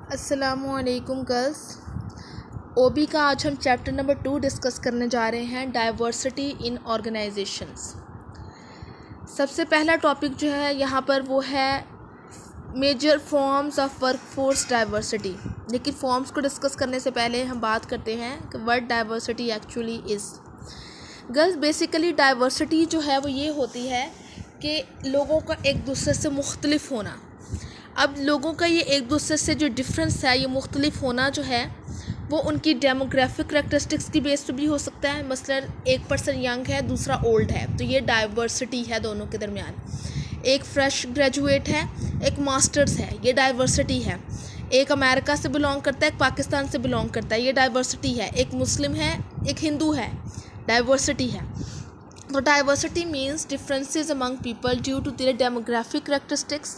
अस्सलामुअलैकुम गर्ल्स। ओबी का आज हम चैप्टर नंबर 2 डिस्कस करने जा रहे हैं, डाइवर्सिटी इन ऑर्गेनाइजेशंस। सबसे पहला टॉपिक जो है यहाँ पर वो है major forms of workforce diversity. लेकिन फॉर्म्स को डिस्कस करने से पहले हम बात करते हैं कि what diversity actually is. Girls, basically diversity जो है वो ये होती है कि लोगों का एक दूसरे से मुख्तलिफ होना। अब लोगों का ये एक दूसरे से जो डिफरेंस है, ये मुख्तलिफ होना जो है वो उनकी डेमोग्राफिक करैक्टरिस्टिक्स की बेस पे भी हो सकता है। मसलन एक पर्सन यंग है, दूसरा ओल्ड है, तो ये डाइवर्सिटी है दोनों के दरमियान। एक फ्रेश ग्रेजुएट है, एक मास्टर्स है, ये डाइवर्सिटी है। एक अमेरिका से बिलोंग करता है, एक पाकिस्तान से बिलोंग करता है, ये डाइवर्सिटी है। एक मुस्लिम है, एक हिंदू है, डाइवर्सिटी है। तो diversity means differences among people due to their demographic characteristics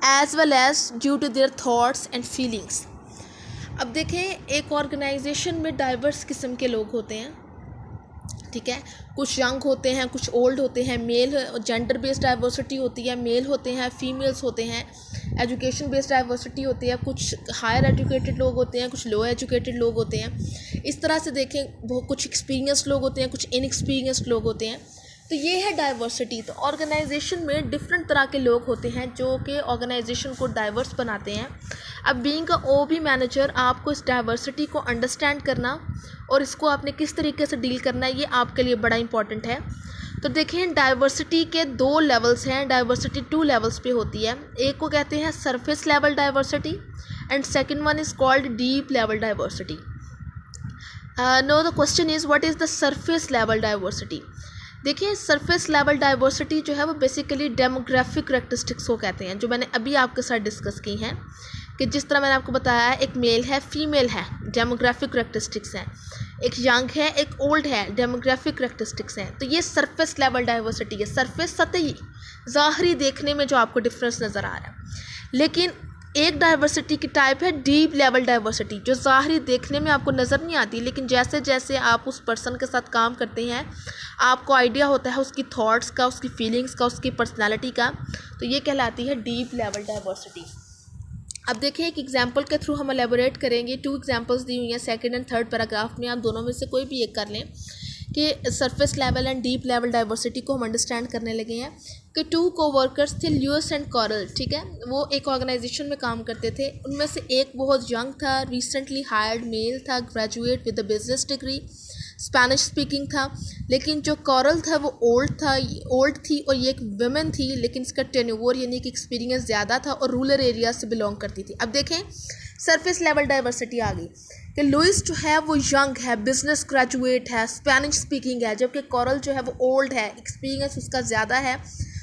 as well as due to their thoughts and feelings. अब देखें, एक ऑर्गेनाइजेशन में डाइवर्स किस्म के लोग होते हैं, ठीक है। कुछ यंग होते हैं, कुछ ओल्ड होते हैं, मेल जेंडर बेस्ड डाइवर्सिटी होती है, मेल होते हैं, फीमेल्स होते हैं। एजुकेशन बेस्ड डाइवर्सिटी होती है, कुछ हायर एजुकेटेड लोग होते हैं, कुछ लो एजुकेटेड लोग होते हैं। इस तरह से देखें, वो कुछ एक्सपीरियंस्ड लोग होते हैं, कुछ इनएक्सपीरियंस्ड लोग होते हैं। तो ये है डाइवर्सिटी। तो ऑर्गेनाइजेशन में डिफरेंट तरह के लोग होते हैं जो कि ऑर्गेनाइजेशन को डाइवर्स बनाते हैं। अब बीइंग अ ओबी मैनेजर, आपको इस डाइवर्सिटी को अंडरस्टैंड करना और इसको आपने किस तरीके से डील करना है, ये आपके लिए बड़ा इंपॉर्टेंट है। तो देखें, डाइवर्सिटी के 2 लेवल्स हैं। डाइवर्सिटी 2 लेवल्स पे होती है। एक को कहते हैं surface level diversity and second one is called deep level diversity. No, the question is what is the surface level diversity. देखिए, सरफेस लेवल डाइवर्सिटी जो है वो बेसिकली डेमोग्राफिक करैक्टरिस्टिक्स को कहते हैं, जो मैंने अभी आपके साथ डिस्कस की हैं। कि जिस तरह मैंने आपको बताया है, एक मेल है, फीमेल है, डेमोग्राफिक करैक्टरिस्टिक्स हैं। एक यंग है, एक ओल्ड है, डेमोग्राफिक करैक्टरिस्टिक्स हैं। तो ये सरफेस लेवल डाइवर्सिटी है। सरफेस, सतही, ज़ाहरी देखने में जो आपको डिफरेंस नज़र आ रहा है। लेकिन एक डाइवर्सिटी की टाइप है डीप लेवल डाइवर्सिटी, जो ज़ाहरी देखने में आपको नज़र नहीं आती, लेकिन जैसे जैसे आप उस पर्सन के साथ काम करते हैं आपको आइडिया होता है उसकी थॉट्स का, उसकी फीलिंग्स का, उसकी पर्सनालिटी का। तो ये कहलाती है डीप लेवल डाइवर्सिटी। अब देखिए, एक एग्जांपल के थ्रू हम एलेबोरेट करेंगे। 2 एग्जांपल्स दी हुई हैं सेकंड एंड थर्ड पैराग्राफ में। आप दोनों में से कोई भी एक कर लें कि surface level and deep level diversity को हम अंडरस्टैंड करने लगे हैं। कि 2 कोवर्कर्स थे, ल्यूइस एंड कॉरल, ठीक है। वो एक ऑर्गेनाइजेशन में काम करते थे। उनमें से एक बहुत यंग था, रिसेंटली हायर्ड मेल था, graduate with a business degree, Spanish speaking था। लेकिन जो कॉरल था वो ओल्ड थी और ये एक वुमेन थी, लेकिन इसका टेन्योर यानी कि एक्सपीरियंस ज़्यादा था और रूरल एरिया से बिलोंग करती थी। अब देखें, सरफेस लेवल डाइवर्सिटी आ गई कि लुइस जो है वो यंग है, बिजनेस ग्रेजुएट है, स्पेनिश स्पीकिंग है, जबकि कॉरल जो है वो ओल्ड है, एक्सपीरियंस उसका ज़्यादा है,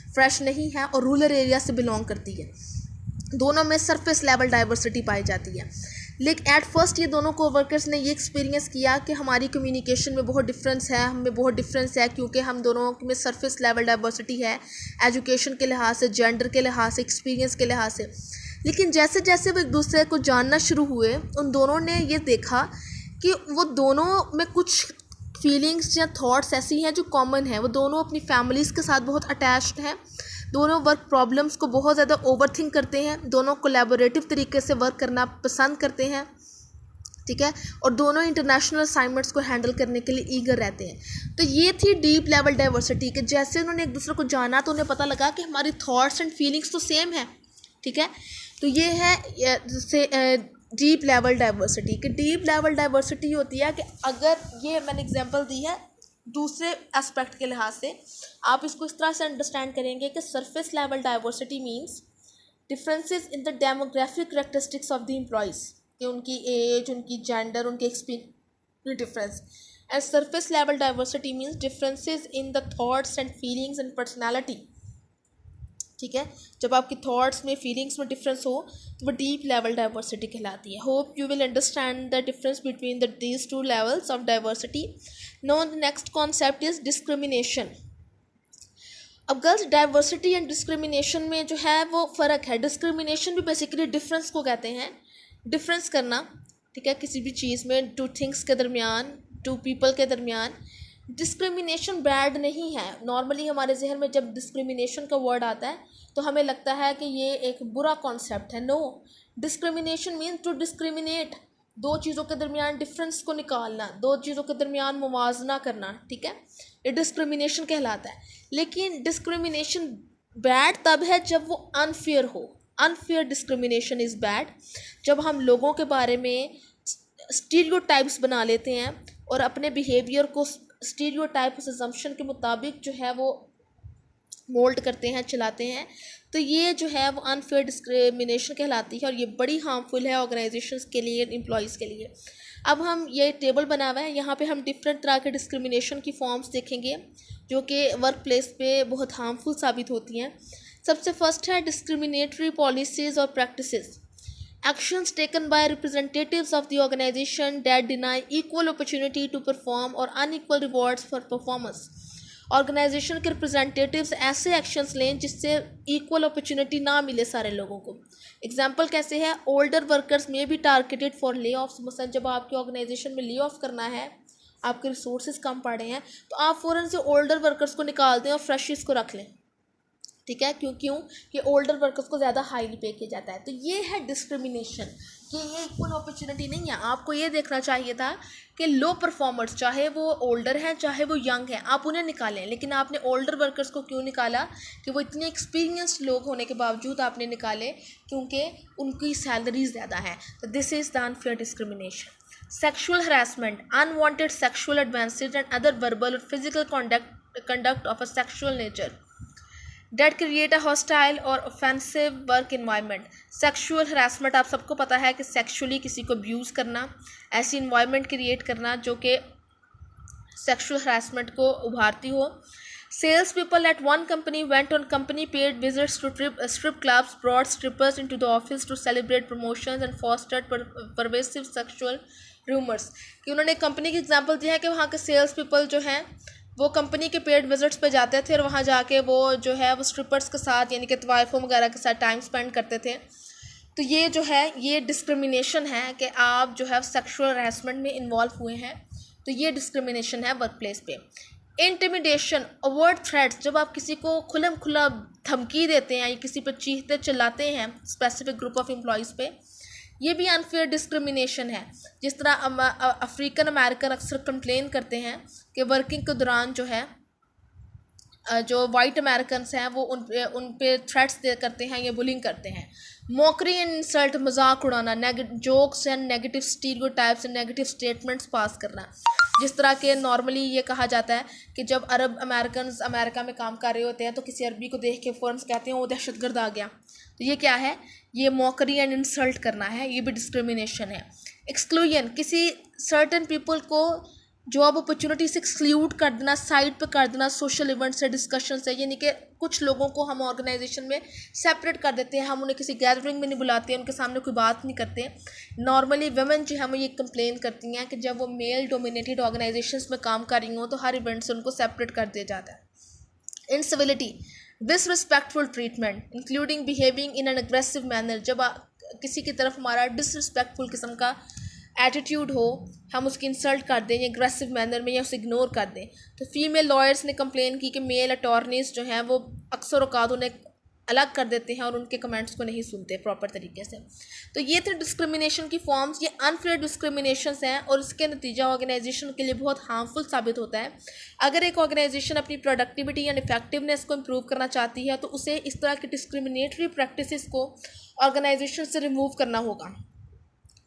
फ्रेश नहीं है और रूरल एरिया से बिलोंग करती है। दोनों में सरफेस लेवल डाइवर्सिटी पाई जाती है। लेकिन एट फर्स्ट ये दोनों कोवर्कर्स ने ये एक्सपीरियंस किया कि हमारी कम्युनिकेशन में बहुत डिफरेंस है, हमें बहुत डिफरेंस है, क्योंकि हम दोनों में सरफेस लेवल डाइवर्सिटी है, एजुकेशन के लिहाज से, जेंडर के लिहाज से, एक्सपीरियंस के लिहाज से। लेकिन जैसे जैसे वो एक दूसरे को जानना शुरू हुए, उन दोनों ने ये देखा कि वो दोनों में कुछ फीलिंग्स या थॉट्स ऐसी हैं जो कॉमन है। वो दोनों अपनी फैमिलीज़ के साथ बहुत अटैच्ड हैं, दोनों वर्क प्रॉब्लम्स को बहुत ज़्यादा ओवरथिंक करते हैं, दोनों कोलैबोरेटिव तरीके से वर्क करना पसंद करते हैं, ठीक है। और दोनों इंटरनेशनल असाइनमेंट्स को हैंडल करने के लिए ईगर रहते हैं। तो ये थी डीप लेवल डाइवर्सिटी के जैसे उन्होंने एक दूसरे को जाना तो उन्हें पता लगा कि हमारी थॉट्स एंड फीलिंग्स तो सेम है, ठीक है। तो ये है जैसे डीप लेवल डाइवर्सिटी। कि डीप लेवल डाइवर्सिटी होती है कि अगर ये मैंने एग्जांपल दी है दूसरे एस्पेक्ट के लिहाज से, आप इसको इस तरह से अंडरस्टैंड करेंगे कि surface level diversity means differences in the demographic characteristics of the employees, कि उनकी एज, उनकी जेंडर, उनके experience difference. And surface level diversity means differences in the thoughts and feelings and personality, ठीक है। जब आपकी थॉट्स में, फीलिंग्स में डिफरेंस हो तो वो डीप लेवल डाइवर्सिटी कहलाती है। Hope you will understand the difference between these 2 levels of diversity. Now the next concept is discrimination. अब गर्ल्स, डाइवर्सिटी एंड डिस्क्रिमिनेशन में जो है वो फ़र्क है। डिस्क्रिमिनेशन भी बेसिकली डिफरेंस को कहते हैं, डिफरेंस करना, ठीक है, किसी भी चीज़ में 2 थिंग्स के दरमियान, 2 पीपल के दरमियान। डिस्क्रिमिनेशन बैड नहीं है। नॉर्मली हमारे जहन में जब डिस्क्रिमिनेशन का वर्ड आता है तो हमें लगता है कि ये एक बुरा कॉन्सेप्ट है। No, discrimination means to discriminate, दो चीज़ों के दरमियान डिफरेंस को निकालना, दो चीज़ों के दरमियान मुवाजना करना, ठीक है, ये डिस्क्रिमिनेशन कहलाता है। लेकिन डिस्क्रिमिनेशन बैड तब है जब वो अनफेयर हो। अनफेयर डिस्क्रिमिनेशन इज़ बैड, जब हम लोगों के बारे में स्टीरियोटाइप्स बना लेते हैं और अपने बिहेवियर को स्टीरियोटाइप असम्पशन के मुताबिक जो है वो मोल्ड करते हैं, चलाते हैं, तो ये जो है वो अनफेयर डिस्क्रिमिनेशन कहलाती है और ये बड़ी हार्मफुल है ऑर्गेनाइजेशंस के लिए, एम्प्लॉयज़ के लिए। अब हम ये टेबल बना हुआ है, यहाँ पे हम डिफरेंट तरह के डिस्क्रिमिनेशन की फॉर्म्स देखेंगे जो कि वर्क प्लेस पे बहुत हार्मफुल साबित होती हैं। सबसे फर्स्ट है डिस्क्रिमिनेटरी पॉलिसीज़ और practices, actions taken by representatives of the organization that deny equal opportunity to perform or unequal rewards for performance। Organisation के रिप्रेजेंटेटिव्स ऐसे एक्शंस लें जिससे इक्वल अपॉर्चुनिटी ना मिले सारे लोगों को। एग्जांपल कैसे है, ओल्डर वर्कर्स में भी टारगेटेड फॉर ले ऑफ। मसलन जब आपकी ऑर्गेनाइजेशन में ले ऑफ करना है, आपके रिसोर्सेज कम पड़े हैं, तो आप फ़ौरन से ओल्डर वर्कर्स को निकाल दें और फ्रेशर्स को रख लें, ठीक है। क्यों कि ओल्डर वर्कर्स को ज़्यादा हाईली पे किया जाता है। तो ये है डिस्क्रिमिनेशन कि ये इक्वल अपॉर्चुनिटी नहीं है। आपको ये देखना चाहिए था कि लो परफॉर्मर्स, चाहे वो ओल्डर हैं चाहे वो यंग हैं, आप उन्हें निकालें, लेकिन आपने ओल्डर वर्कर्स को क्यों निकाला कि वो इतने एक्सपीरियंस्ड लोग होने के बावजूद आपने निकाले क्योंकि उनकी सैलरी ज़्यादा है। तो this is the unfair discrimination. Sexual harassment, unwanted sexual advances and other verbal or physical conduct of a sexual nature that create a hostile or offensive work environment। Sexual harassment आप सबको पता है कि sexually किसी को abuse करना, ऐसी environment create करना जो कि सेक्शुअल हरासमेंट को उभारती हो। Sales people at one company went on company paid visits to strip clubs, brought strippers into the office to celebrate promotions and fostered pervasive sexual rumours. कि उन्होंने कंपनी की example दिया है कि वहाँ के सेल्स पीपल जो हैं वो कंपनी के पेड विजिट्स पे जाते थे और वहाँ जाके वो जो है वो स्ट्रिपर्स के साथ यानी कि तवाइफों वगैरह के साथ टाइम स्पेंड करते थे। तो ये जो है ये डिस्क्रिमिनेशन है कि आप जो है सेक्शुअल हरासमेंट में इन्वॉल्व हुए हैं, तो ये डिस्क्रिमिनेशन है वर्क प्लेस पे। इंटिमिडेशन, अवर्ड थ्रेट्स, जब आप किसी को खुलम खुला धमकी देते हैं या किसी पर चीखते चिल्लाते हैं स्पेसिफिक ग्रुप ऑफ एम्प्लॉयज़ पे, ये भी अनफेयर डिस्क्रिमिनेशन है। जिस तरह अफ्रीकन अमेरिकन अक्सर कंप्लेन करते हैं कि वर्किंग के दौरान जो है जो वाइट अमेरिकन्स हैं वो उन पे थ्रेट्स करते हैं या बुलिंग करते हैं। मॉकरी एंड इंसल्ट, मजाक उड़ाना, jokes and negative stereotypes and negative statements pass करना। जिस तरह के नॉर्मली ये कहा जाता है कि जब अरब अमेरिकन्स अमेरिका में काम कर रहे होते हैं तो किसी अरबी को देख के फ़ौरन कहते हैं वो दहशतगर्द आ गया। तो ये क्या है, ये मॉकरी एंड इंसल्ट करना है, ये भी डिस्क्रिमिनेशन है। एक्सक्लूजन, किसी सर्टेन पीपल को जॉब अपॉर्चुनिटी से एक्सक्लूड कर देना, साइड पे कर देना, सोशल इवेंट से, डिस्कशन से, यानी कि कुछ लोगों को हम ऑर्गेनाइजेशन में सेपरेट कर देते हैं, हम उन्हें किसी गैदरिंग में नहीं बुलाते, उनके सामने कोई बात नहीं करते। नॉर्मली वुमेन जो है वो ये कंप्लेन करती हैं कि जब वो मेल डोमिनेटेड ऑर्गेनाइजेशंस में काम कर रही हों तो हर इवेंट से उनको सेपरेट कर दिया जाता है। Incivility, disrespectful treatment including behaving in an aggressive manner, जब किसी की तरफ हमारा डिसरिस्पेक्टफुल किस्म का एटीट्यूड हो, हम उसकी इंसल्ट कर दें या एग्रेसिव मैनर में या उसे इग्नोर कर दें। तो फीमेल लॉयर्स ने कंप्लेन की कि मेल अटॉर्नीज जो हैं वो अक्सर औकात उन्हें अलग कर देते हैं और उनके कमेंट्स को नहीं सुनते प्रॉपर तरीके से। तो ये थे डिस्क्रिमिनेशन की फॉर्म्स, ये अनफेयर डिस्क्रिमिनेशंस हैं और इसके नतीजा ऑर्गेनाइजेशन के लिए बहुत हार्मफुल साबित होता है। अगर एक ऑर्गेनाइजेशन अपनी प्रोडक्टिविटी या इफेक्टिवनेस को इम्प्रूव करना चाहती है तो उसे इस तरह की डिस्क्रिमिनेटरी प्रैक्टिसेस को ऑर्गेनाइजेशन से रिमूव करना होगा,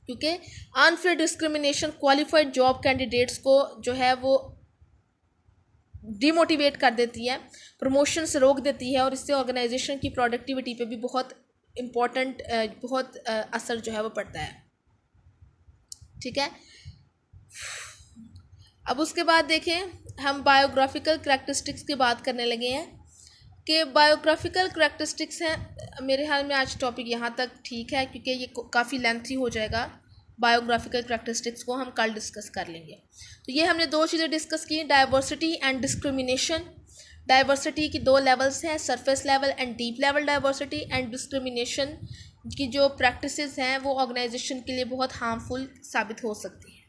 क्योंकि unfair discrimination qualified job candidates को जो है वो डिमोटिवेट कर देती है, प्रमोशन से रोक देती है और इससे ऑर्गेनाइजेशन की प्रोडक्टिविटी पे भी बहुत इम्पोर्टेंट बहुत असर जो है वो पड़ता है। ठीक है, अब उसके बाद देखें हम बायोग्राफिकल करैक्टरिस्टिक्स की बात करने लगे हैं कि बायोग्राफिकल करैक्टरिस्टिक्स हैं। मेरे ख्याल में आज टॉपिक यहाँ तक ठीक है क्योंकि ये काफ़ी लेंथी हो जाएगा। बायोग्राफिकल करैक्टरिस्टिक्स को हम कल डिस्कस कर लेंगे। तो ये हमने दो चीज़ें डिस्कस की, डाइवर्सिटी एंड डिस्क्रिमिनेशन। डाइवर्सिटी की दो लेवल्स हैं, surface level and deep level diversity. And discrimination की जो प्रैक्टिसेस हैं वो ऑर्गेनाइजेशन के लिए बहुत हार्मफुल साबित हो सकती है।